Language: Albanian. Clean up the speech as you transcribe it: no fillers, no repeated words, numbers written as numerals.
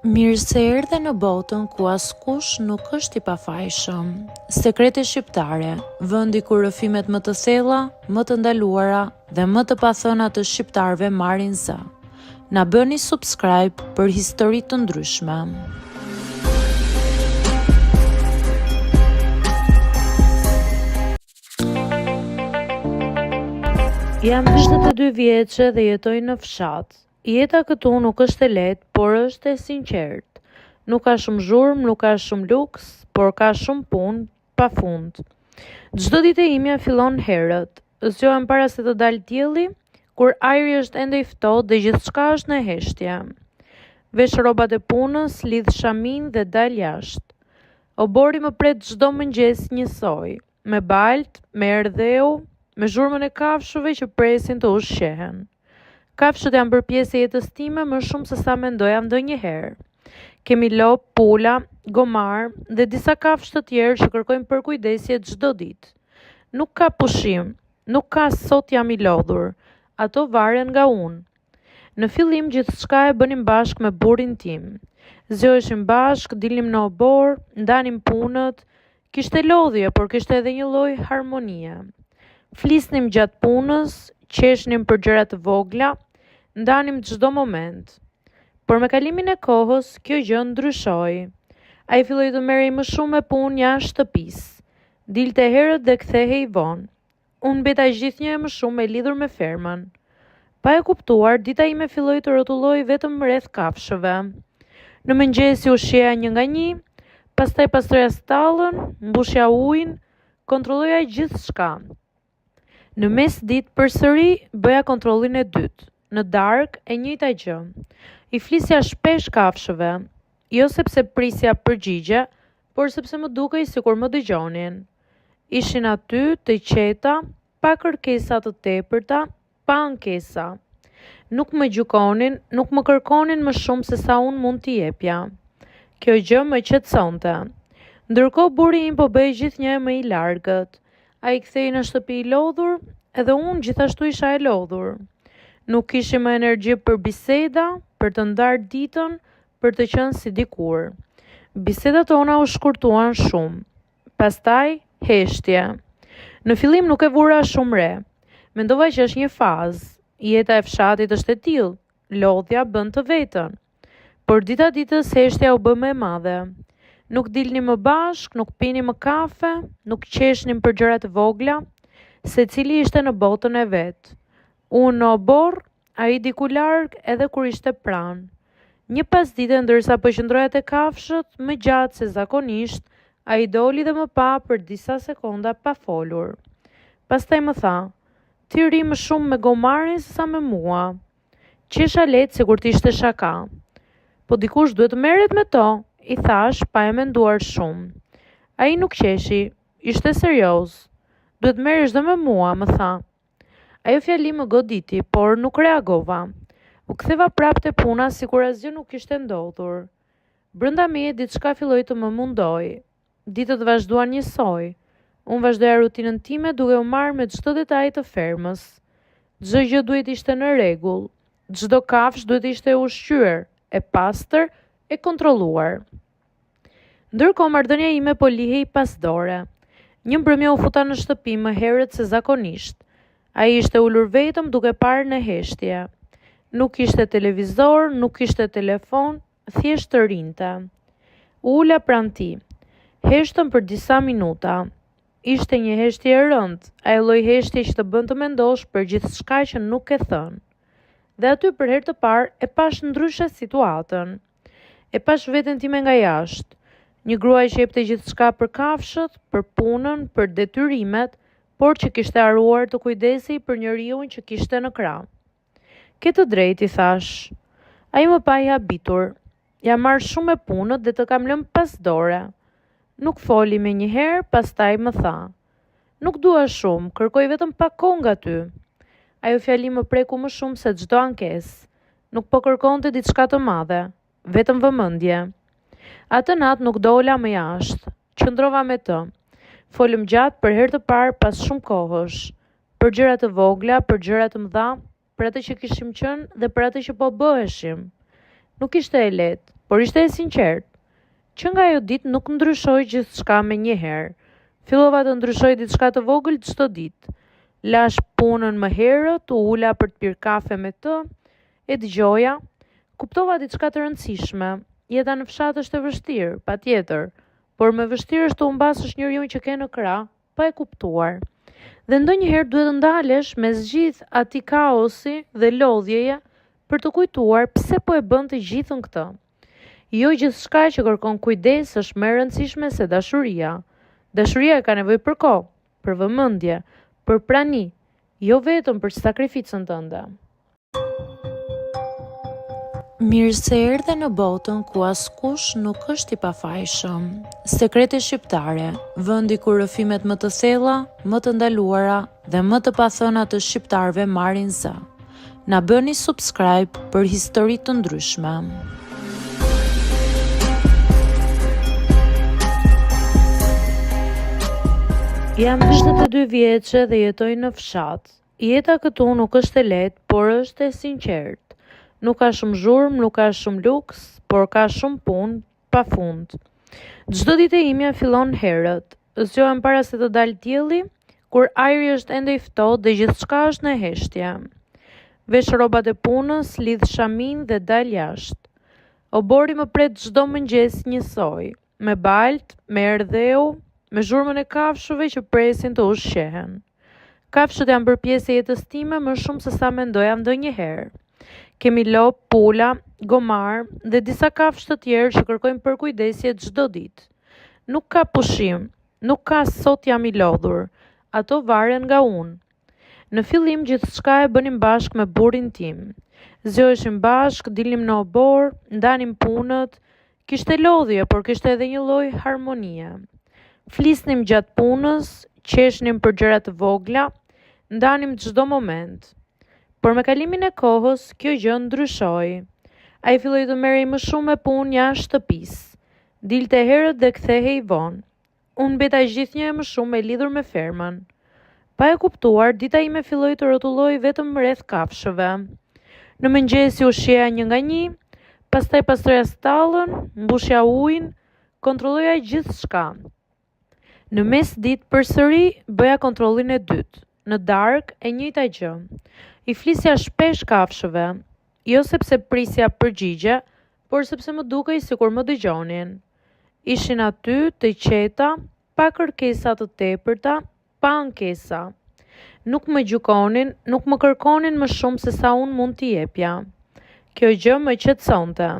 Mirë se erdhe në botën ku askush nuk është i pafajshëm. Sekrete shqiptare, vendi ku rrëfimet më të thella, më të ndaluara dhe më të pathëna të shqiptarëve marrin zë. Na bëni subscribe për histori të ndryshme. Jam 22 vjeçe dhe jetoj në fshat. Jeta këtu nuk është e lehtë, por është e sinqertë. Nuk ka shumë zhurmë, nuk ka shumë luks, por ka shumë punë pafund. Çdo ditë e imja fillon herët. Zgjohem para se të dalë dielli, kur ajri është ende i ftohtë dhe gjithçka është në heshtje. Vesh rrobat e punës, lidh shamin dhe dal jashtë. Obori më pret çdo mëngjes njësoj, me balt, me erdheu, me zhurmën e kafshëve që presin të ushqehen. Kafshët janë bërë pjesë e jetës time më shumë se sa mendoja ndonjëherë. Kemi lop, pula, gomar dhe disa kafshë të tjerë që kërkojnë përkujdesje çdo ditë. Nuk ka pushim, nuk ka sot jam i lodhur, ato varen nga unë. Në fillim gjithçka e bënim bashkë me burrin tim. Zgjoheshim bashkë, dilnim në obor, ndanim punët, kishte lodhje, por kishte edhe një lloj harmonie. Flisnim gjatë punës, qeshnim për gjëra të vogla, ndanim çdo moment. Por me kalimin e kohës, kjo gjë ndryshoi. Ai filloi të merrej më shumë me punë jashtë shtëpisë. Dilte herët dhe kthehej vonë. Unë mbeta gjithnjë e më shumë e lidhur me fermën. Pa e kuptuar, dita ime filloi të rrotulloj vetëm rreth kafshëve. Në mëngjes u shjeja një nga një, pastaj pastroja stallën, mbushja ujin, kontrolloja gjithçka. Në mes ditë përsëri bëja kontrollin e dytë. Në darkë e njëjta gjë. I flisja shpesh kafshëve, jo sepse prisja përgjigje, por sepse më dukej sikur më dëgjonin. Ishin aty të qeta, pa kërkesa të tepërta, pa ankesa. Nuk më gjykonin, nuk më kërkonin më shumë se sa unë mund t'i jepja. Kjo gjë më qetësonte. Ndërkohë burri im po bëhej gjithnjë më i largët. Ai kthehej në shtëpi i lodhur, edhe unë gjithashtu isha e lodhur. Nuk kishim më energji për biseda, për të ndarë ditën, për të qenë si dikur. Bisedat tona u shkurtuan shumë. Pastaj, heshtje. Në fillim nuk e vura shumë re. Mendova që është një fazë. Jeta e fshatit është e tillë. Lodhja bën të vetën. Por dita ditës heshtja u bë më e madhe. Nuk dilnim më bashk, nuk pinim më kafe, nuk qeshnim për gjëra të vogla, secili ishte në botën e vet. Unë në obor, ai diku larg edhe kur ishte pranë. Një pasdite ndërsa po qëndroja te kafshët, më gjatë se zakonisht, ai doli dhe më pa për disa sekonda pa folur. Pastaj më tha: "Ti ri më shumë me gomarin se sa me mua." Qesha lehtë sikur të ishte shaka. "Po dikush duhet të merret me to," i thash pa e menduar shumë. Ai nuk qeshi, ishte serioz. "Duhet merresh dhe me mua," më tha. Ajo fjali më goditi, por nuk reagova. U ktheva prapë te puna sikur asgjë nuk kishte ndodhur. Brenda meje diçka filloi të më mundoi. Ditët vazhduan njësoj. Unë vazhdoja rutinën time duke u marrë me çdo detaj të fermës. Çdo gjë duhet ishte në rregull. Çdo kafshë duhet ishte ushqyer, e pastër, e kontrolluar. Ndërkohë marrëdhënia ime po lihej pas dore. Një mbrëmje u futa në shtëpi më herët se zakonisht. Ai ishte ulur vetëm duke parë në heshtje. Nuk kishte televizor, nuk kishte telefon, thjesht të rinte. Ula pranë tij. Heshtëm për disa minuta. Ishte një heshtje e rëndë, ai lloj heshtje që të bën të mendosh për gjithçka që nuk e thën. Dhe aty për herë të parë e pash ndryshe situatën. E pash veten time nga jashtë. Një gruaj që jepte gjithçka për kafshët, për punën, për detyrimet, por që kishte haruar të kujdesej për njeriu që kishte në krah. "Ke të drejtë," i thash. Ai më pa i habitur. "Ja marr shumë e punët dhe të kam lënë pas dore." Nuk foli me njëherë, pastaj më tha: "Nuk dua shumë, kërkoj vetëm pak kohë nga ty." Ajo fjali më preku më shumë se çdo ankesë. Nuk po kërkonte diçka të madhe, vetëm vëmendje. Atë natë nuk dola më jashtë. Qëndrova me të. Folëm gjatë për herë të parë pas shumë kohësh. Për gjëra të vogla, për gjëra të mëdha, për atë që kishim qenë dhe për atë që po bëheshim. Nuk ishte e lehtë, por ishte e sinqert. Që nga ajo ditë nuk ndryshoi gjithçka me njëherë. Fillova të ndryshoj diçka të vogël çdo ditë. Lash punën më herët, u ula për të pirë kafe me të, e dëgjoja. Kuptova diçka të rëndësishme. Jeta në fshat është e vështirë, patjetër, por më vështirë është të humbasësh njeriu që ke në krah, pa e kuptuar. Dhe ndonjëherë duhet të ndalesh me zgjidh atij kaosi dhe lodhjeje për të kujtuar pse po e bën të gjithën këtë. Jo gjithçka që kërkon kujdes është më e rëndësishme se dashuria. Dashuria ka nevojë për kohë, për vëmendje, për prani, jo vetëm për sakrificën tënde. Mirë se erdhe në botën ku askush nuk është i pafajshëm. Sekrete shqiptare, vendi ku rrëfimet më të thella, më të ndaluara dhe më të pathëna të shqiptarëve marrin zë. Na bëni subscribe për histori të ndryshme. Jam 22 vjeçe dhe jetoj në fshat. Jeta këtu nuk është e lehtë, por është e sinqertë. Nuk ka shumë zhurmë, nuk ka shumë luks, por ka shumë punë pafund. Çdo ditë e imja fillon herët. Zgjohem para se të dalë dielli, kur ajri është ende i ftohtë dhe gjithçka është në heshtje. Vesh rrobat e punës, lidh shamin dhe dal jashtë. Obori më pret çdo mëngjes njësoj, me balt, me erdheu, me zhurmën e kafshëve që presin të ushqehen. Kafshët janë bërë pjesë e jetës time më shumë se sa mendoja ndonjëherë. Kemi lop, pula, gomar dhe disa kafshë të tjerë që kërkojnë përkujdesje çdo ditë. Nuk ka pushim, nuk ka sot jam i lodhur, ato varen nga unë. Në fillim gjithçka e bënim bashkë me burrin tim. Zgjoheshim bashkë, dilnim në obor, ndanim punët, kishte lodhje, por kishte edhe një lloj harmonie. Flisnim gjatë punës, qeshnim për gjëra të vogla, ndanim çdo moment. Por me kalimin e kohës, kjo gjë ndryshoi. Ai filloi të merrej më shumë me punë jashtë shtëpisë. Dilte herët dhe kthehej vonë. Unë mbeta gjithnjë më shumë e lidhur me fermën. Pa e kuptuar, dita ime filloi të rrotulloj vetëm rreth kafshëve. Në mëngjes u ushqeja një nga një, pastaj pastroja stallën, mbushja ujin, kontrolloja gjithçka. Në mesditë përsëri bëja kontrollin e dytë. Në darkë e njëjta gjë. I flisja shpesh kafshëve, jo sepse prisja përgjigje, por sepse më dukej sikur më dëgjonin. Ishin aty të qeta, pa kërkesa të tepërta, pa ankesa. Nuk më gjykonin, nuk më kërkonin më shumë se sa unë mund t'i jepja. Kjo gjë më qetësonte.